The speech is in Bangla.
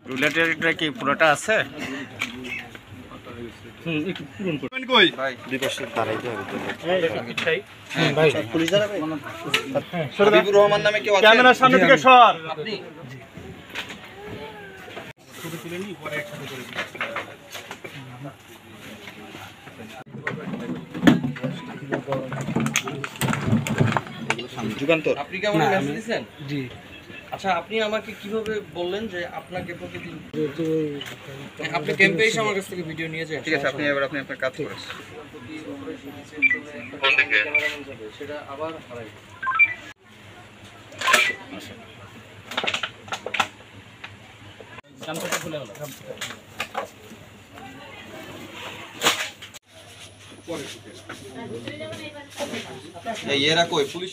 রুলেটেরটা কি পুরোটা আছে? একটু পূরণ করবেন কই ভাই দুই পাশে দাঁড়াইতে হবে ভাই পুলিশ দাঁড়াবে হাবিবুর রহমান নামে কেউ আছে ক্যামেরার সামনে থেকে সর আপনি ছবি তুলে নি পরে একসাথে করে যুগান্তর আপনি কি আমাকে মেসেজ দিবেন? জি। আচ্ছা আপনি আমাকে কিভাবে বললেন যে আপনাকে প্রতিদিন আপনি ক্যাম্পে এসে আমার কাছ থেকে ভিডিও নিয়ে যান? ঠিক আছে, আপনি এবার আপনি আপনার কাজ করেন। সেটা আবার হারাই জানতে খুলে হলো পরে এই এরা কই পুলিশ